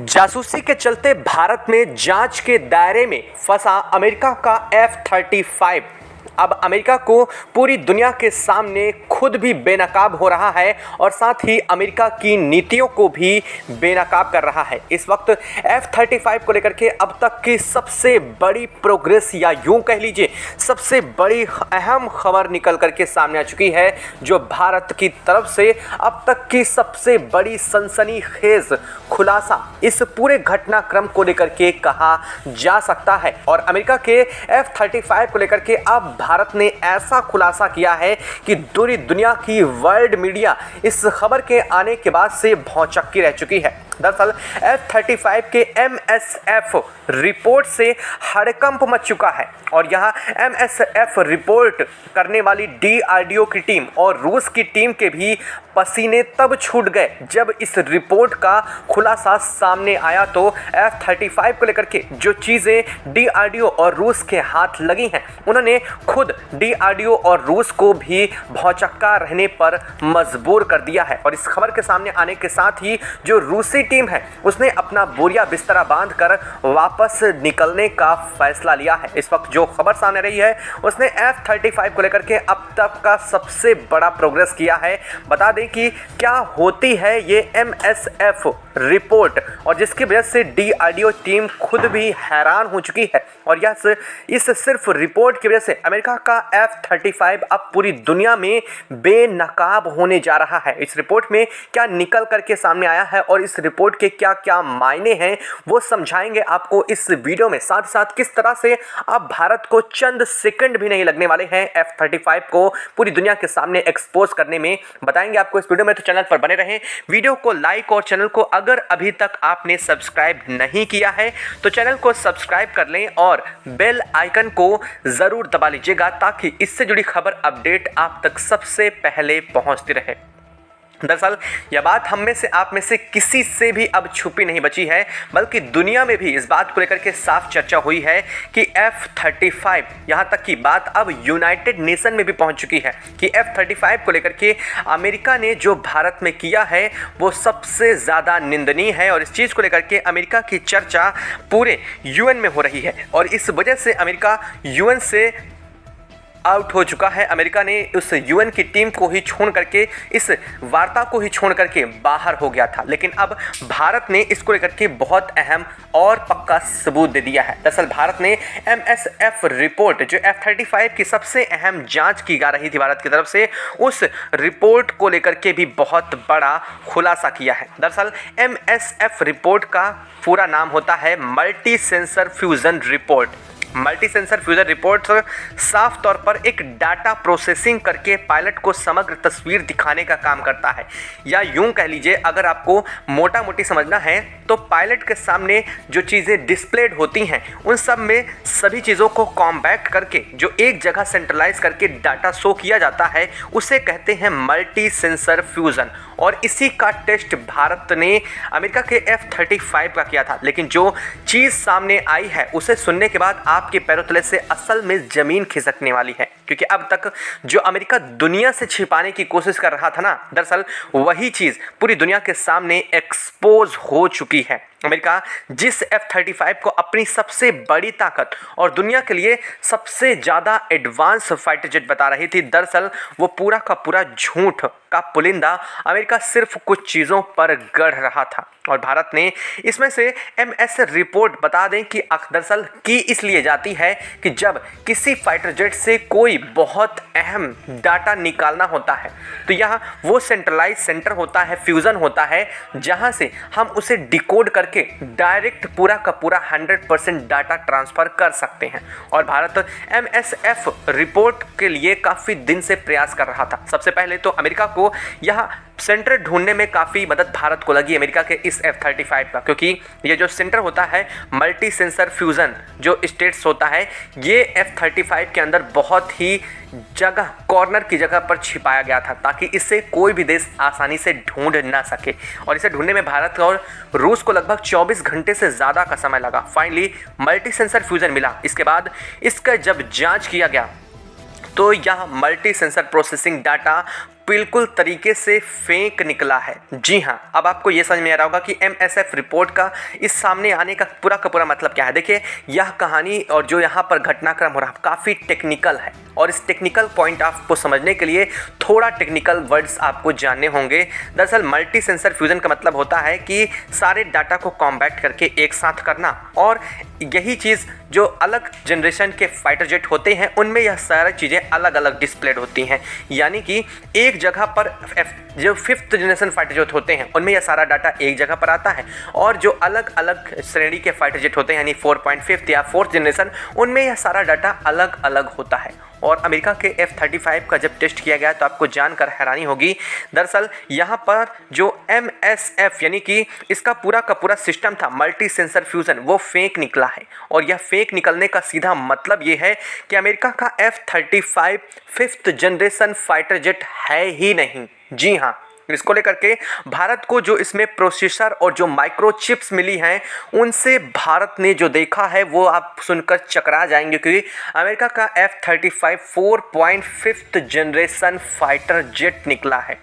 जासूसी के चलते भारत में जांच के दायरे में फंसा अमेरिका का F-35 अब अमेरिका को पूरी दुनिया के सामने खुद भी बेनकाब हो रहा है और साथ ही अमेरिका की नीतियों को भी बेनकाब कर रहा है। इस वक्त F-35 को लेकर के अब तक की सबसे बड़ी प्रोग्रेस या यूं कह लीजिए सबसे बड़ी अहम खबर निकल करके सामने आ चुकी है, जो भारत की तरफ से अब तक की सबसे बड़ी सनसनीखेज खुलासा इस पूरे घटनाक्रम को लेकर के कहा जा सकता है। और अमेरिका के F-35 को लेकर के अब भारत ने ऐसा खुलासा किया है कि पूरी दुनिया की वर्ल्ड मीडिया इस खबर के आने के बाद से भौचक्की रह चुकी है। दरअसल F-35 के MSF रिपोर्ट से हड़कंप मच चुका है और यह MSF रिपोर्ट करने वाली DRDO की टीम और रूस की टीम के भी पसीने तब छूट गए जब इस रिपोर्ट का खुलासा सामने आया। तो F-35 को लेकर के जो चीज़ें DRDO और रूस के हाथ लगी हैं, उन्होंने खुद DRDO और रूस को भी भौचक्का रहने पर मजबूर कर दिया है। और इस खबर के सामने आने के साथ ही जो रूसी टीम है उसने अपना बोरिया बिस्तरा बांधकर वापस निकलने का फैसला लिया है। इस वक्त जो खबर सामने रही है उसने F-35 को लेकर के अब तक का सबसे बड़ा प्रोग्रेस किया है। बता दें कि क्या होती है ये MSF रिपोर्ट और जिसकी वजह से DRDO टीम खुद भी हैरान हो चुकी है। और इस सिर्फ रिपोर्ट की वजह से अमेरिका का F-35 अब पूरी दुनिया में बेनकाब होने जा रहा है। इस रिपोर्ट में क्या निकल करके सामने आया है और इस रिपोर्ट के क्या क्या मायने हैं वो समझाएंगे आपको इस वीडियो में। साथ ही साथ किस तरह से अब भारत को चंद सेकंड भी नहीं लगने वाले हैं F-35 को पूरी दुनिया के सामने एक्सपोज करने में, बताएंगे आपको इस वीडियो में। तो चैनल पर बने रहें, वीडियो को लाइक और चैनल को अगर अभी तक आपने सब्सक्राइब नहीं किया है तो चैनल को सब्सक्राइब कर लें और बेल आइकन को जरूर दबा लीजिएगा ताकि इससे जुड़ी खबर अपडेट आप तक सबसे पहले पहुंचती रहे। दरअसल यह बात हम में से आप में से किसी से भी अब छुपी नहीं बची है, बल्कि दुनिया में भी इस बात को लेकर के साफ चर्चा हुई है कि F-35 यहाँ तक की बात अब यूनाइटेड नेशन में भी पहुँच चुकी है कि F-35 को लेकर के अमेरिका ने जो भारत में किया है वो सबसे ज़्यादा निंदनीय है। और इस चीज़ को लेकर के अमेरिका की चर्चा पूरे UN में हो रही है और इस वजह से अमेरिका UN से आउट हो चुका है। अमेरिका ने उस UN की टीम को ही छोड़ करके, इस वार्ता को ही छोड़ करके बाहर हो गया था। लेकिन अब भारत ने इसको लेकर के बहुत अहम और पक्का सबूत दे दिया है। दरअसल भारत ने MSF रिपोर्ट जो F-35 की सबसे अहम जांच की जा रही थी भारत की तरफ से, उस रिपोर्ट को लेकर के भी बहुत बड़ा खुलासा किया है। दरअसल MSF रिपोर्ट का पूरा नाम होता है multi sensor fusion report. Multi sensor fusion report साफ तौर पर एक डाटा प्रोसेसिंग करके पायलट को समग्र तस्वीर दिखाने का काम करता है, या यूं कह लीजिए अगर आपको मोटा मोटी समझना है तो पायलट के सामने जो चीज़ें डिस्प्लेड होती हैं उन सब में सभी चीज़ों को कॉम्पैक्ट करके जो एक जगह सेंट्रलाइज करके डाटा शो किया जाता है उसे कहते हैं मल्टी सेंसर फ्यूजन। और इसी का टेस्ट भारत ने अमेरिका के F-35 का किया था। लेकिन जो चीज़ सामने आई है उसे सुनने के बाद आपके पैरों तले से असल में ज़मीन खिसकने वाली है, क्योंकि अब तक जो अमेरिका दुनिया से छिपाने की कोशिश कर रहा था ना, दरअसल वही चीज़ पूरी दुनिया के सामने एक्सपोज हो चुकी है। अमेरिका जिस F-35 को अपनी सबसे बड़ी ताकत और दुनिया के लिए सबसे ज़्यादा एडवांस फाइटर जेट बता रही थी, दरअसल वो पूरा का पूरा झूठ का पुलिंदा अमेरिका सिर्फ कुछ चीज़ों पर गढ़ रहा था। और भारत ने इसमें से MS रिपोर्ट बता दें कि दरअसल की इसलिए जाती है कि जब किसी फाइटर जेट से कोई बहुत अहम डाटा निकालना होता है तो यहाँ वो सेंट्रलाइज सेंटर होता है, फ्यूज़न होता है, जहाँ से हम उसे डिकोड करके डायरेक्ट पूरा का पूरा 100% डाटा ट्रांसफ़र कर सकते हैं। और भारत MSF रिपोर्ट के लिए काफ़ी दिन से प्रयास कर रहा था। सबसे पहले तो अमेरिका को यहाँ सेंटर ढूंढने में काफ़ी मदद भारत को लगी अमेरिका के इस F-35 का, क्योंकि ये जो सेंटर होता है मल्टी सेंसर फ्यूज़न जो स्टेट्स होता है, ये F-35 के अंदर बहुत ही जगह कॉर्नर की जगह पर छिपाया गया था ताकि इसे कोई भी देश आसानी से ढूंढ ना सके। और इसे ढूंढने में भारत और रूस को लगभग 24 घंटे से ज़्यादा का समय लगा। फाइनली मल्टी सेंसर फ्यूज़न मिला। इसके बाद इसका जब जांच किया गया तो यह मल्टी सेंसर प्रोसेसिंग डाटा बिल्कुल तरीके से फेक निकला है। जी हाँ, अब आपको ये समझ में आ रहा होगा कि MSF रिपोर्ट का इस सामने आने का पूरा मतलब क्या है। देखिए, यह कहानी और जो यहाँ पर घटनाक्रम हो रहा है काफ़ी टेक्निकल है, और इस टेक्निकल पॉइंट आपको समझने के लिए थोड़ा टेक्निकल वर्ड्स आपको जानने होंगे। दरअसल मल्टी सेंसर फ्यूजन का मतलब होता है कि सारे डाटा को कॉम्पैक्ट करके एक साथ करना, और यही चीज़ जो अलग जनरेशन के फाइटर जेट होते हैं उनमें यह सारी चीज़ें अलग अलग डिस्प्लेड होती हैं। यानी कि एक जगह पर जो 5th जनरेशन फाइटर जेट होते हैं उनमें यह सारा डाटा एक जगह पर आता है, और जो अलग अलग श्रेणी के फाइटर जेट होते हैं यानी 4.5 या 4th जनरेशन, उनमें यह सारा डाटा अलग अलग होता है। और अमेरिका के F-35 का जब टेस्ट किया गया तो आपको जानकर हैरानी होगी। दरअसल यहाँ पर जो MSF यानी कि इसका पूरा का पूरा सिस्टम था मल्टी सेंसर फ्यूज़न, वो फेक निकला है। और यह फेक निकलने का सीधा मतलब ये है कि अमेरिका का F-35 5th generation fighter jet है ही नहीं। जी हाँ, इसको लेकर के भारत को जो इसमें प्रोसेसर और जो माइक्रोचिप्स मिली हैं उनसे भारत ने जो देखा है वो आप सुनकर चकरा जाएंगे, क्योंकि अमेरिका का F-35 4.5th generation fighter jet निकला है।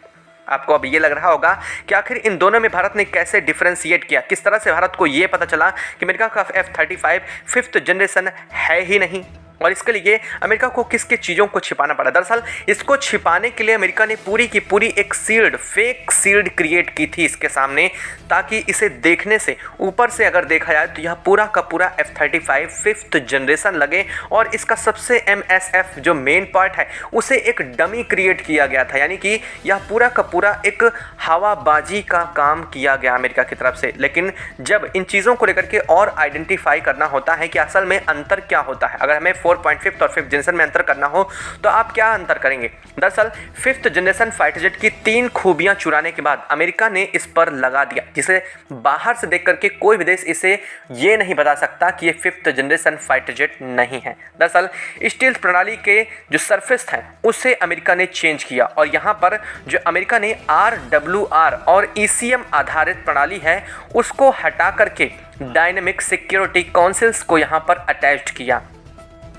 आपको अब ये लग रहा होगा कि आखिर इन दोनों में भारत ने कैसे डिफरेंशिएट किया, किस तरह से भारत को ये पता चला कि अमेरिका का F-35 5th जनरेशन है ही नहीं, और इसके लिए अमेरिका को किसके चीज़ों को छिपाना पड़ा। दरअसल इसको छिपाने के लिए अमेरिका ने पूरी की पूरी एक शील्ड, फेक शील्ड क्रिएट की थी इसके सामने, ताकि इसे देखने से ऊपर से अगर देखा जाए तो यह पूरा का पूरा F-35 5th जनरेशन लगे, और इसका सबसे MSF जो मेन पार्ट है उसे एक डमी क्रिएट किया गया था। यानी कि यह पूरा का पूरा एक हवाबाजी का काम किया गया अमेरिका की तरफ से। लेकिन जब इन चीज़ों को लेकर के और आइडेंटिफाई करना होता है कि असल में अंतर क्या होता है, अगर हमें 4.5 और 5th जनरेशन में अंतर करना हो तो आप क्या अंतर करेंगे। दरअसल 5th जनरेशन फाइटर जेट की 3 खूबियां चुराने के बाद अमेरिका ने इस पर लगा दिया, जिसे बाहर से देख करके कोई भी देश इसे ये नहीं बता सकता कि ये 5th जनरेशन फाइटर जेट नहीं है। दरअसल स्टील्थ प्रणाली के जो सरफेस है उसे अमेरिका ने चेंज किया, और यहाँ पर जो अमेरिका ने RWR और ECM आधारित प्रणाली है उसको हटा करके डायनेमिक सिक्योरिटी काउंसिल्स को यहाँ पर अटैच्ड किया।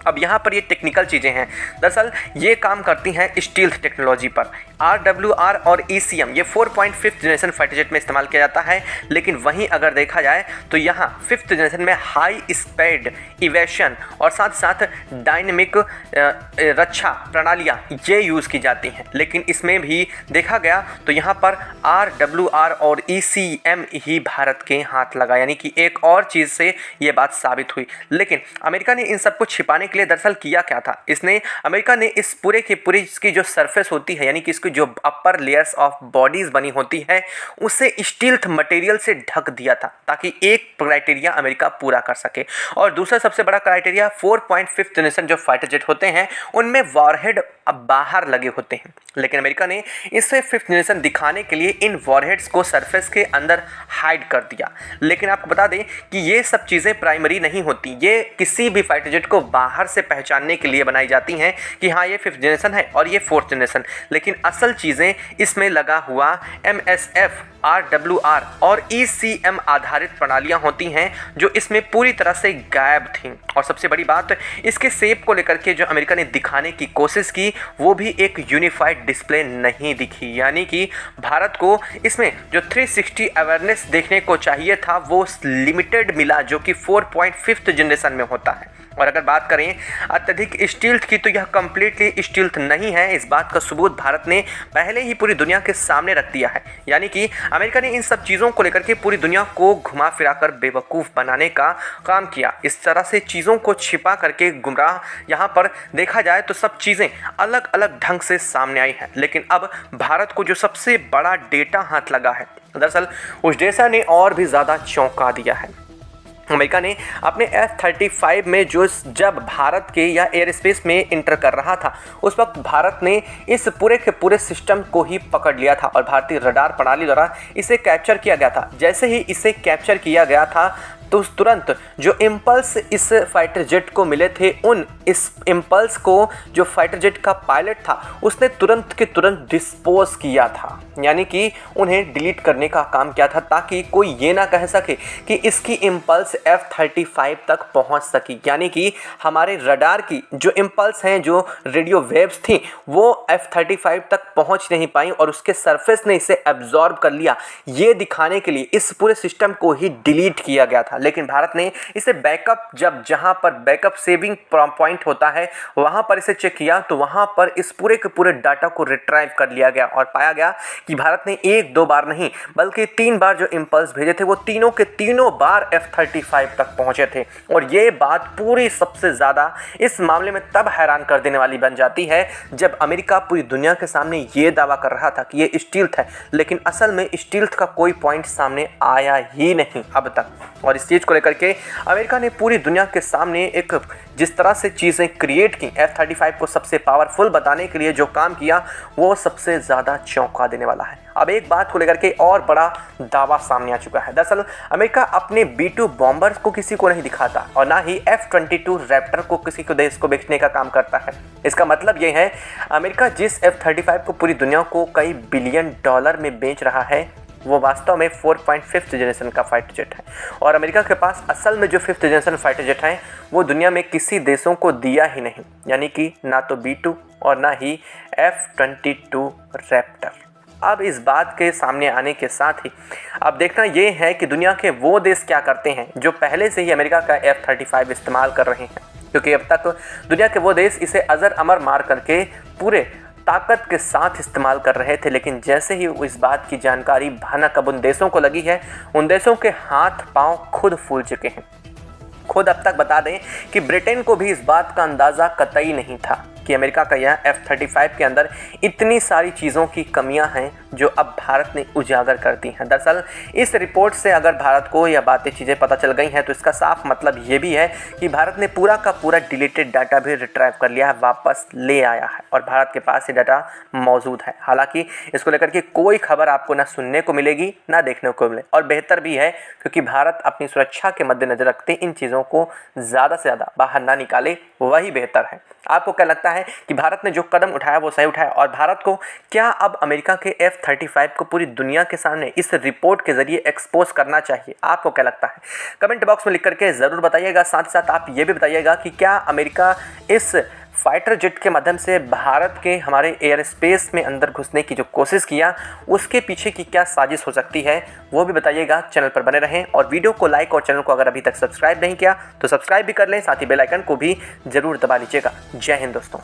अब यहाँ पर ये टेक्निकल चीज़ें हैं, दरअसल ये काम करती हैं स्टील्थ टेक्नोलॉजी पर। RWR और ECM ये 4.5 जनरेशन फाइटर जेट में इस्तेमाल किया जाता है, लेकिन वहीं अगर देखा जाए तो यहाँ 5th जनरेशन में हाई स्पीड इवेशन और साथ साथ डायनेमिक रक्षा प्रणालियाँ ये यूज़ की जाती हैं। लेकिन इसमें भी देखा गया तो यहाँ पर RWR और ECM ही भारत के हाथ लगा, यानी कि एक और चीज़ से ये बात साबित हुई। लेकिन अमेरिका ने इन सबको छिपाने के लिए दरअसल किया क्या था, अमेरिका ने इस पूरे की पूरी इसकी जो सरफेस होती है यानी कि इसकी जो अपर लेयर्स ऑफ बॉडीज बनी होती है उसे स्टील्थ मटेरियल से ढक दिया था, ताकि एक क्राइटेरिया अमेरिका पूरा कर सके। और दूसरा सबसे बड़ा क्राइटेरिया 4.5 जनरेशन जो फाइटर जेट होते हैं उनमें वॉरहेड अब बाहर लगे होते हैं, लेकिन अमेरिका ने इसे 5th जनरेशन दिखाने के लिए इन वॉरहेड्स को सरफेस के अंदर हाइड कर दिया। लेकिन आपको बता दें कि ये सब चीज़ें प्राइमरी नहीं होती, ये किसी भी फाइटर जेट को बाहर से पहचानने के लिए बनाई जाती हैं कि हाँ ये 5th जनरेशन है और ये 4th जनरेशन। लेकिन असल चीज़ें इसमें लगा हुआ MSF, RWR और ECM आधारित प्रणालियां होती हैं जो इसमें पूरी तरह से गायब थीं। और सबसे बड़ी बात, इसके शेप को लेकर के जो अमेरिका ने दिखाने की कोशिश की वो भी एक यूनिफाइड डिस्प्ले नहीं दिखी, यानी कि भारत को इसमें जो 360 अवेयरनेस देखने को चाहिए था वो लिमिटेड मिला, जो कि 4.5 जनरेशन में होता है। और अगर बात करें अत्यधिक स्टील्थ की तो यह कंप्लीटली स्टील्थ नहीं है। इस बात का सबूत भारत ने पहले ही पूरी दुनिया के सामने रख दिया है, यानी कि अमेरिका ने इन सब चीज़ों को लेकर के पूरी दुनिया को घुमा फिरा कर बेवकूफ़ बनाने का काम किया। इस तरह से चीज़ों को छिपा करके गुमराह यहाँ पर देखा जाए तो सब चीज़ें अलग अलग ढंग से सामने आई हैं। लेकिन अब भारत को जो सबसे बड़ा डेटा हाथ लगा है, दरअसल उस डेटा ने और भी ज़्यादा चौंका दिया है। अमेरिका ने अपने F-35 में जब भारत के या एयर स्पेस में इंटर कर रहा था उस वक्त भारत ने इस पूरे के पूरे सिस्टम को ही पकड़ लिया था और भारतीय रडार प्रणाली द्वारा इसे कैप्चर किया गया था। जैसे ही इसे कैप्चर किया गया था तो उस तुरंत जो इम्पल्स इस फाइटर जेट को मिले थे, उन इस इम्पल्स को जो फाइटर जेट का पायलट था उसने तुरंत के तुरंत डिस्पोज किया था, यानी कि उन्हें डिलीट करने का काम किया था, ताकि कोई ये ना कह सके कि इसकी इम्पल्स F-35 तक पहुंच सकी। यानी कि हमारे रडार की जो इम्पल्स हैं, जो रेडियो वेव्स थी, वो F-35 तक पहुंच नहीं पाई और उसके सरफेस ने इसे एब्जॉर्ब कर लिया। ये दिखाने के लिए इस पूरे सिस्टम को ही डिलीट किया गया था, लेकिन भारत ने इसे बैकअप, जहां पर बैकअप सेविंग पॉइंट होता है वहां पर इसे चेक किया तो वहां पर इस पूरे के पूरे डाटा को रिट्राइव कर लिया गया और पाया गया कि भारत ने एक दो बार नहीं बल्कि 3 बार जो इम्पल्स भेजे थे वो तीनों के तीनों बार F-35 तक पहुंचे थे। और ये बात पूरी सबसे ज़्यादा इस मामले में तब हैरान कर देने वाली बन जाती है जब अमेरिका पूरी दुनिया के सामने ये दावा कर रहा था कि ये स्टील्थ है, लेकिन असल में स्टील्थ का कोई पॉइंट सामने आया ही नहीं अब तक। और इस चीज़ को लेकर के अमेरिका ने पूरी दुनिया के सामने एक जिस तरह से चीज़ें क्रिएट की, F-35 को सबसे पावरफुल बताने के लिए जो काम किया वो सबसे ज़्यादा चौंका देने वाला है। अब एक बात को लेकर के और बड़ा दावा सामने आ चुका है। दरअसल अमेरिका अपने B-2 बॉम्बर्स को किसी को नहीं दिखाता और ना ही F-22 रैप्टर को किसी को देश को बेचने का काम करता है। इसका मतलब ये है अमेरिका जिस F-35 को पूरी दुनिया को कई बिलियन डॉलर में बेच रहा है वो वास्तव में 4.5th जनरेशन का फाइटर जेट है। और अमेरिका के पास असल में जो 5th जनरेशन फाइटर जेट है वो दुनिया में किसी देशों को दिया ही नहीं, यानी कि ना तो B-2 और ना ही F-22 रैप्टर। अब इस बात के सामने आने के साथ ही अब देखना ये है कि दुनिया के वो देश क्या करते हैं जो पहले से ही अमेरिका का F-35 इस्तेमाल कर रहे हैं, क्योंकि अब तक दुनिया के वो देश इसे अजर अमर मार करके पूरे ताकत के साथ इस्तेमाल कर रहे थे। लेकिन जैसे ही इस बात की जानकारी भनक अब उन देशों को लगी है, उन देशों के हाथ पांव खुद फूल चुके हैं। खुद अब तक बता दें कि ब्रिटेन को भी इस बात का अंदाज़ा कतई नहीं था कि अमेरिका का यह F-35 के अंदर इतनी सारी चीज़ों की कमियां हैं जो अब भारत ने उजागर कर दी हैं। दरअसल इस रिपोर्ट से अगर भारत को यह बातें चीज़ें पता चल गई हैं तो इसका साफ मतलब ये भी है कि भारत ने पूरा का पूरा डिलीटेड डाटा भी रिट्राइव कर लिया है, वापस ले आया है और भारत के पास ये डाटा मौजूद है। हालांकि इसको लेकर के कोई खबर आपको ना सुनने को मिलेगी ना देखने को मिले, और बेहतर भी है क्योंकि भारत अपनी सुरक्षा के मद्देनजर रखते इन चीज़ों को ज़्यादा से ज़्यादा बाहर ना निकाले, वही बेहतर है। आपको क्या लगता है कि भारत ने जो कदम उठाया वो सही उठाया, और भारत को क्या अब अमेरिका के F-35 को पूरी दुनिया के सामने इस रिपोर्ट के जरिए एक्सपोज करना चाहिए? आपको क्या लगता है कमेंट बॉक्स में लिख करके ज़रूर बताइएगा। साथ ही साथ आप ये भी बताइएगा कि क्या अमेरिका इस फाइटर जेट के माध्यम से भारत के हमारे एयर स्पेस में अंदर घुसने की जो कोशिश किया उसके पीछे की क्या साजिश हो सकती है, वो भी बताइएगा। चैनल पर बने रहें और वीडियो को लाइक और चैनल को अगर अभी तक सब्सक्राइब नहीं किया तो सब्सक्राइब भी कर लें, साथ ही बेल आइकन को भी ज़रूर दबा लीजिएगा। जय हिंद दोस्तों।